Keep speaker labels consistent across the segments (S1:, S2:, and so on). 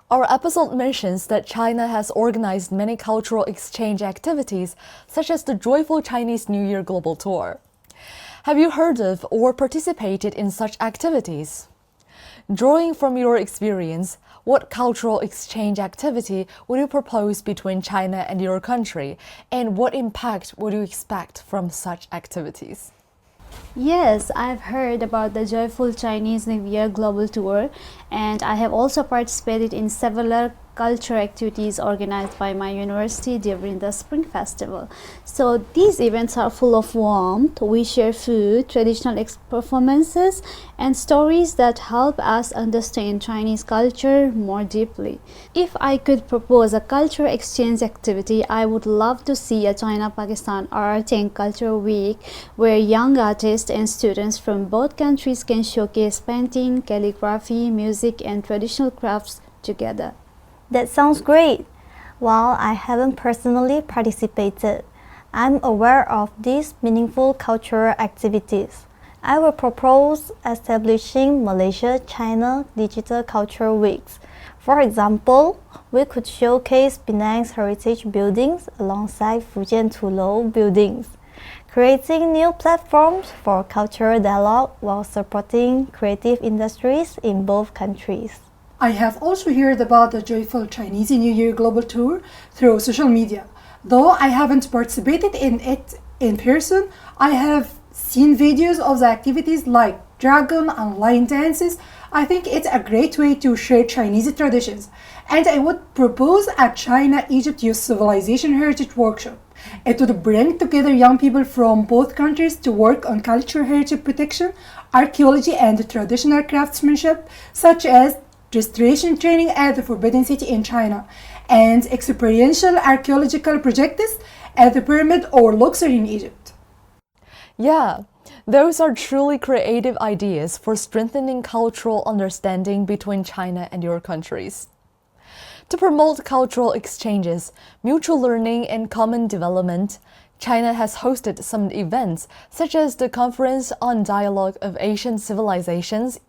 S1: Our episode mentions that China has organized many cultural exchange activities, such as the Joyful Chinese New Year Global Tour. Have you heard of or participated in such activities? Drawing from your experience, what cultural exchange activity would you propose between China and your country, and what impact would you expect from such activities?
S2: Yes, I've heard about the Joyful Chinese New Year Global Tour, and I have also participated in several cultural activities organized by my university during the Spring Festival. So these events are full of warmth. We share food, traditional performances, and stories that help us understand Chinese culture more deeply. If I could propose a cultural exchange activity, I would love to see a China-Pakistan Art and Culture Week where young artists and students from both countries can showcase painting, calligraphy, music, and traditional crafts together.
S3: That sounds great. While I haven't personally participated, I'm aware of these meaningful cultural activities. I will propose establishing Malaysia-China Digital Culture Weeks. For example, we could showcase Penang's heritage buildings alongside Fujian Tulou buildings, creating new platforms for cultural dialogue while supporting creative industries in both countries.
S4: I have also heard about the Joyful Chinese New Year Global Tour through social media. Though I haven't participated in it in person, I have seen videos of the activities like dragon and lion dances. I think it's a great way to share Chinese traditions, and I would propose a China-Egypt Youth Civilization Heritage Workshop. It would bring together young people from both countries to work on cultural heritage protection, archaeology, and traditional craftsmanship, such as restoration training at the Forbidden City in China, and experiential archaeological projects at the Pyramid or Luxor in Egypt.
S1: Yeah, those are truly creative ideas for strengthening cultural understanding between China and your countries. To promote cultural exchanges, mutual learning, and common development, China has hosted some events such as the Conference on Dialogue of Asian Civilizations.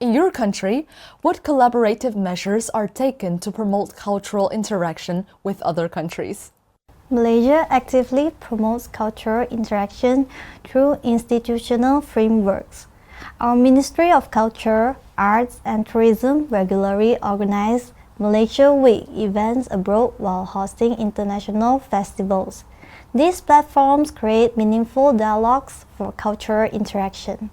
S1: In your country, what collaborative measures are taken to promote cultural interaction with other countries?
S3: Malaysia actively promotes cultural interaction through institutional frameworks. Our Ministry of Culture, Arts and Tourism regularly organizes Malaysia Week events abroad while hosting international festivals. These platforms create meaningful dialogues for cultural interaction.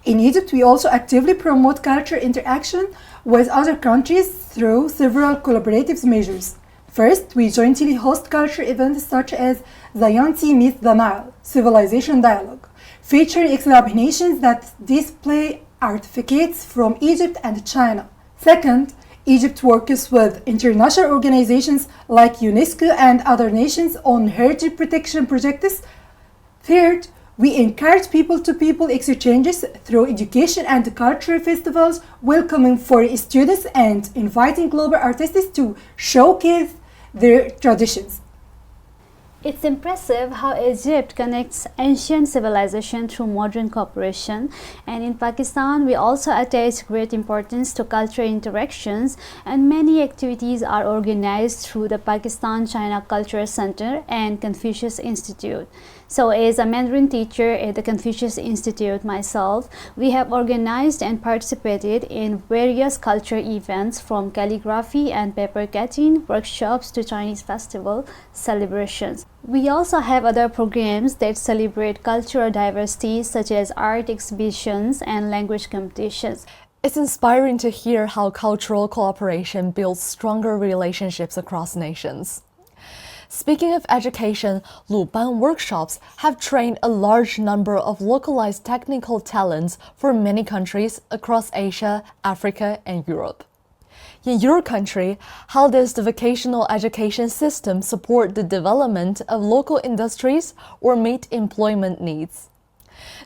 S4: In Egypt, we also actively promote cultural interaction with other countries through several collaborative measures. First, we jointly host cultural events such as the Yanti Meets the Nile Civilization Dialogue, featuring examinations that display artifacts from Egypt and China. Second, Egypt works with international organizations like UNESCO and other nations on heritage protection projects. Third, we encourage people-to-people exchanges through education and cultural festivals, welcoming foreign students and inviting global artists to showcase their traditions.
S2: It's impressive how Egypt connects ancient civilization through modern cooperation, and in Pakistan we also attach great importance to cultural interactions, and many activities are organized through the Pakistan-China Cultural Center and Confucius Institute. So as a Mandarin teacher at the Confucius Institute myself, we have organized and participated in various cultural events from calligraphy and paper cutting workshops to Chinese festival celebrations. We also have other programs that celebrate cultural diversity such as art exhibitions and language competitions.
S1: It's inspiring to hear how cultural cooperation builds stronger relationships across nations. Speaking of education, Luban workshops have trained a large number of localized technical talents for many countries across Asia, Africa, and Europe. In your country, how does the vocational education system support the development of local industries or meet employment needs?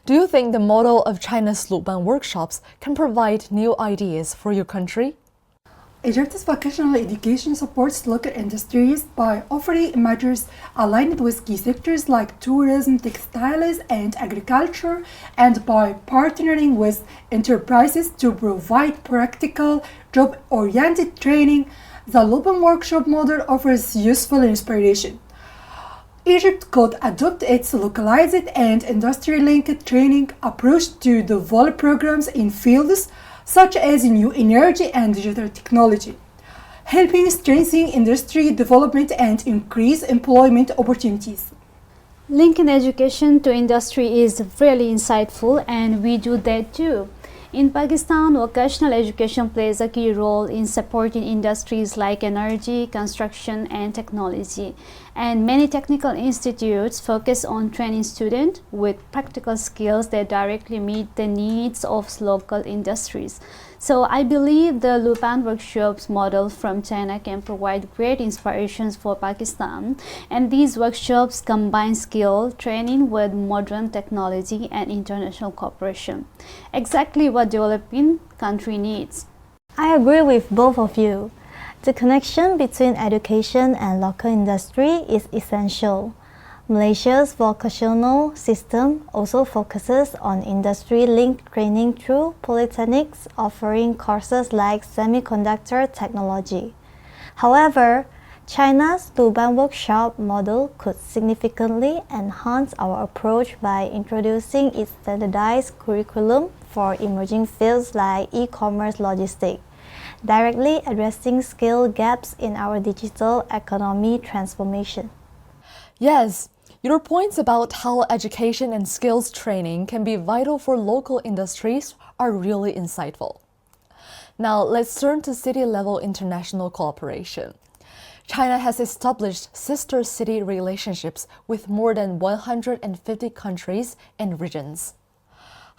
S1: Do you think the model of China's Luban workshops can provide new ideas for your country?
S4: Egypt's vocational education supports local industries by offering measures aligned with key sectors like tourism, textiles, and agriculture, and by partnering with enterprises to provide practical, job-oriented training. The Luban Workshop model offers useful inspiration. Egypt could adopt its localized and industry-linked training approach to develop programs in fields such as new energy and digital technology, helping strengthen industry development and increase employment opportunities.
S2: Linking education to industry is really insightful, and we do that too. In Pakistan, vocational education plays a key role in supporting industries like energy, construction, and technology. And many technical institutes focus on training students with practical skills that directly meet the needs of local industries. So I believe the Luban workshops model from China can provide great inspirations for Pakistan, and these workshops combine skill training with modern technology and international cooperation. Exactly what developing country needs.
S3: I agree with both of you. The connection between education and local industry is essential. Malaysia's vocational system also focuses on industry-linked training through polytechnics, offering courses like semiconductor technology. However, China's Luban workshop model could significantly enhance our approach by introducing its standardized curriculum for emerging fields like e-commerce logistics, directly addressing skill gaps in our digital economy transformation.
S1: Yes, your points about how education and skills training can be vital for local industries are really insightful. Now, let's turn to city-level international cooperation. China has established sister city relationships with more than 150 countries and regions.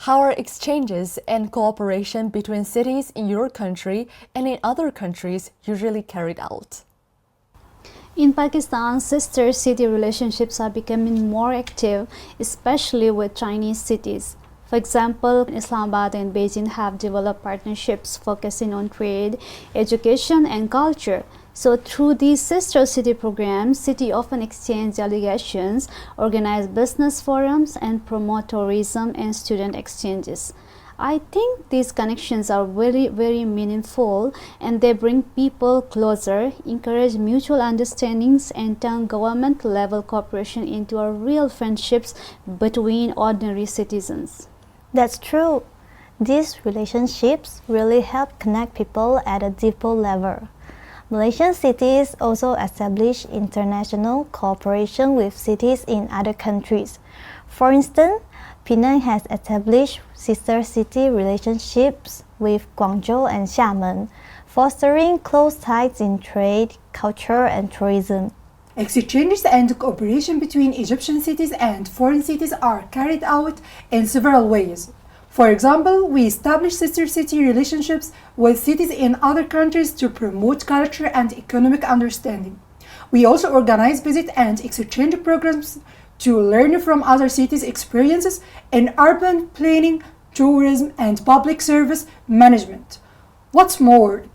S1: How are exchanges and cooperation between cities in your country and in other countries usually carried out?
S2: In Pakistan, sister city relationships are becoming more active, especially with Chinese cities. For example, Islamabad and Beijing have developed partnerships focusing on trade, education, and culture. So through these sister city programs, cities often exchange delegations, organize business forums, and promote tourism and student exchanges. I think these connections are very, very meaningful, and they bring people closer, encourage mutual understandings, and turn government-level cooperation into a real friendships between ordinary citizens.
S3: That's true. These relationships really help connect people at a deeper level. Malaysian cities also establish international cooperation with cities in other countries. For instance, Penang has established sister city relationships with Guangzhou and Xiamen, fostering close ties in trade, culture, and tourism.
S4: Exchanges and cooperation between Egyptian cities and foreign cities are carried out in several ways. For example, we establish sister city relationships with cities in other countries to promote culture and economic understanding. We also organize visit and exchange programs to learn from other cities' experiences in urban planning, tourism, and public service management. What's more,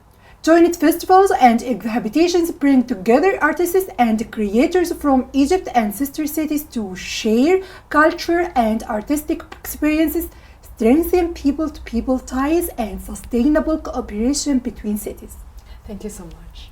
S4: joint festivals and exhibitions bring together artists and creators from Egypt and sister cities to share culture and artistic experiences, strengthen people-to-people ties, and sustainable cooperation between cities.
S1: Thank you so much.